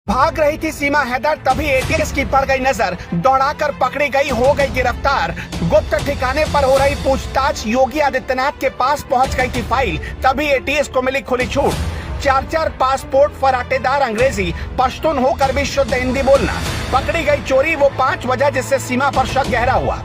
भाग रही थी सीमा हैदर, तभी एटीएस की पड़ गई नजर, दौड़ाकर पकड़ी गई, हो गई गिरफ्तार। गुप्त ठिकाने पर हो रही पूछताछ, योगी आदित्यनाथ के पास पहुंच गई थी फाइल, तभी एटीएस को मिली खुली छूट। 4 पासपोर्ट, फराटेदार अंग्रेजी, पश्तून होकर भी शुद्ध हिंदी बोलना। पकड़ी गई चोरी वो 5 वजह जिससे सीमा पर शक गहरा हुआ।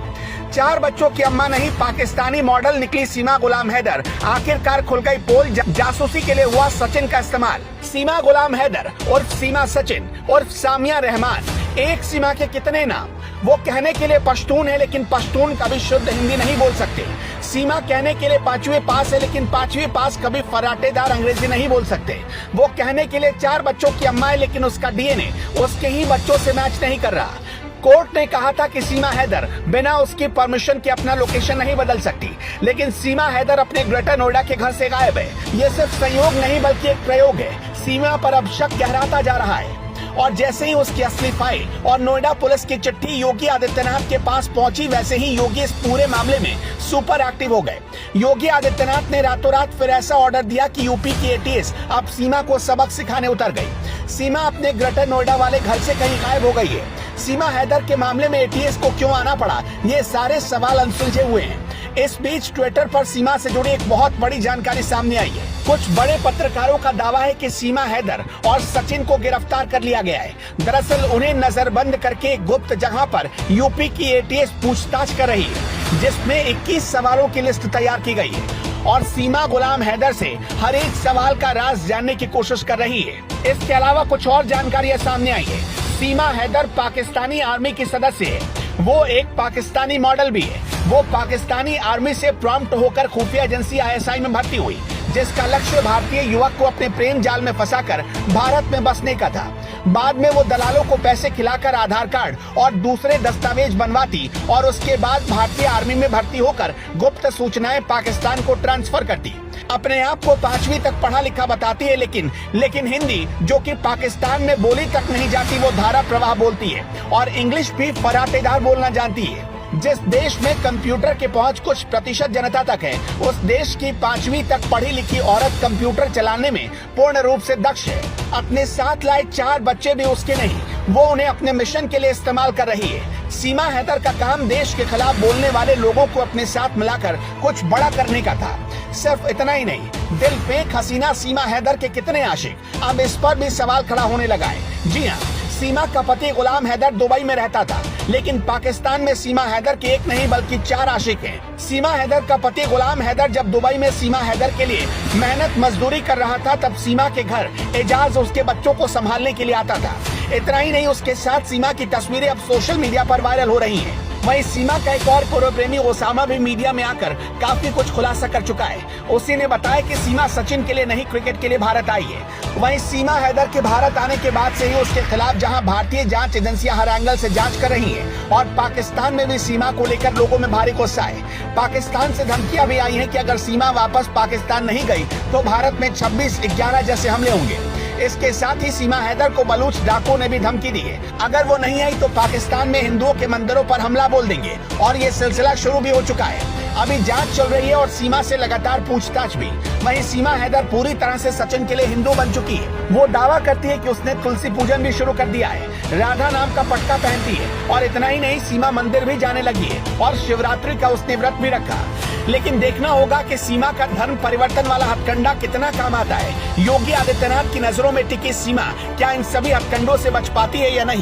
4 बच्चों की अम्मा नहीं, पाकिस्तानी मॉडल निकली सीमा गुलाम हैदर। आखिरकार खुल गई पोल, जासूसी के लिए हुआ सचिन का इस्तेमाल। सीमा गुलाम हैदर उर्फ सीमा सचिन उर्फ सामिया रहमान। एक सीमा के कितने नाम। वो कहने के लिए पश्तून है, लेकिन पश्तून कभी शुद्ध हिंदी नहीं बोल सकते। सीमा कहने के लिए 5वीं पास है, लेकिन 5वीं पास कभी फराटेदार अंग्रेजी नहीं बोल सकते। वो कहने के लिए 4 बच्चों की अम्मा है, लेकिन उसका डीएनए उसके ही बच्चों से मैच नहीं कर रहा। कोर्ट ने कहा था कि सीमा हैदर बिना उसकी परमिशन के अपना लोकेशन नहीं बदल सकती, लेकिन सीमा हैदर अपने ग्रेटर नोएडा के घर से गायब है। ये सिर्फ संयोग नहीं बल्कि एक प्रयोग है। सीमा पर अब शक गहराता जा रहा है, और जैसे ही उसकी असली फाइल और नोएडा पुलिस की चिट्ठी योगी आदित्यनाथ के पास पहुंची, वैसे ही योगी इस पूरे मामले में सुपर एक्टिव हो गए। योगी आदित्यनाथ ने रातों रात फिर ऐसा ऑर्डर दिया कि यूपी की एटीएस अब सीमा को सबक सिखाने उतर गई। सीमा अपने ग्रेटर नोएडा वाले घर से कहीं गायब हो गई है। सीमा हैदर के मामले में एटीएस को क्यों आना पड़ा, ये सारे सवाल अनसुलझे हुए हैं। इस बीच ट्विटर पर सीमा से जुड़ी एक बहुत बड़ी जानकारी सामने आई है। कुछ बड़े पत्रकारों का दावा है कि सीमा हैदर और सचिन को गिरफ्तार कर लिया गया है। दरअसल उन्हें नजरबंद करके गुप्त जगह पर यूपी की एटीएस पूछताछ कर रही है, जिसमें 21 सवालों की लिस्ट तैयार की गई है और सीमा गुलाम हैदर से हर एक सवाल का राज जानने की कोशिश कर रही है। इसके अलावा कुछ और जानकारियां सामने आई है। सीमा हैदर पाकिस्तानी आर्मी की सदस्य है। वो एक पाकिस्तानी मॉडल भी है। वो पाकिस्तानी आर्मी से प्रॉम्प्ट होकर खुफिया एजेंसी आईएसआई में भर्ती हुई, जिसका लक्ष्य भारतीय युवक को अपने प्रेम जाल में फंसाकर भारत में बसने का था। बाद में वो दलालों को पैसे खिलाकर आधार कार्ड और दूसरे दस्तावेज बनवाती और उसके बाद भारतीय आर्मी में भर्ती होकर गुप्त सूचनाएं पाकिस्तान को ट्रांसफर करती। अपने आप को 5वीं तक पढ़ा लिखा बताती है, लेकिन हिंदी, जो कि पाकिस्तान में बोली तक नहीं जाती, वो धारा प्रवाह बोलती है और इंग्लिश भी फराटेदार बोलना जानती है। जिस देश में कंप्यूटर की पहुंच कुछ प्रतिशत जनता तक है, उस देश की 5वीं तक पढ़ी लिखी औरत कंप्यूटर चलाने में पूर्ण रूप से दक्ष है। अपने साथ लाए 4 बच्चे भी उसके नहीं, वो उन्हें अपने मिशन के लिए इस्तेमाल कर रही है। सीमा हैदर का काम देश के खिलाफ बोलने वाले लोगों को अपने साथ मिलाकर कुछ बड़ा करने का था। सिर्फ इतना ही नहीं, दिल फेंक हसीना सीमा हैदर के कितने आशिक, अब इस पर भी सवाल खड़ा होने लगा है। जी हाँ, सीमा का पति गुलाम हैदर दुबई में रहता था, लेकिन पाकिस्तान में सीमा हैदर के एक नहीं बल्कि 4 आशिक हैं। सीमा हैदर का पति गुलाम हैदर जब दुबई में सीमा हैदर के लिए मेहनत मजदूरी कर रहा था, तब सीमा के घर एजाज उसके बच्चों को संभालने के लिए आता था। इतना ही नहीं, उसके साथ सीमा की तस्वीरें अब सोशल मीडिया पर वायरल हो रही हैं। वहीं सीमा का एक और पूर्व प्रेमी ओसामा भी मीडिया में आकर काफी कुछ खुलासा कर चुका है। उसी ने बताया कि सीमा सचिन के लिए नहीं, क्रिकेट के लिए भारत आई है। वहीं सीमा हैदर के भारत आने के बाद से ही उसके खिलाफ जहां भारतीय जांच एजेंसियां हर एंगल से जांच कर रही हैं और पाकिस्तान में भी सीमा को लेकर लोगों में भारी गुस्सा है। पाकिस्तान से धमकियां भी आई हैं कि अगर सीमा वापस पाकिस्तान नहीं गई तो भारत में 26/11 जैसे हमले होंगे। इसके साथ ही सीमा हैदर को बलूच डाकुओं ने भी धमकी दी है, अगर वो नहीं आई तो पाकिस्तान में हिंदुओं के मंदिरों पर हमला बोल देंगे, और ये सिलसिला शुरू भी हो चुका है। अभी जांच चल रही है और सीमा से लगातार पूछताछ भी। वहीं सीमा हैदर पूरी तरह से सचिन के लिए हिंदू बन चुकी है। वो दावा करती है कि उसने तुलसी पूजन भी शुरू कर दिया है, राधा नाम का पटका पहनती है, और इतना ही नहीं, सीमा मंदिर भी जाने लगी है और शिवरात्रि का उसने व्रत भी रखा। लेकिन देखना होगा कि सीमा का धर्म परिवर्तन वाला हथकंडा कितना काम आता है। योगी आदित्यनाथ की नजरों में टिकी सीमा क्या इन सभी हथकंडों से बच पाती है या नहीं।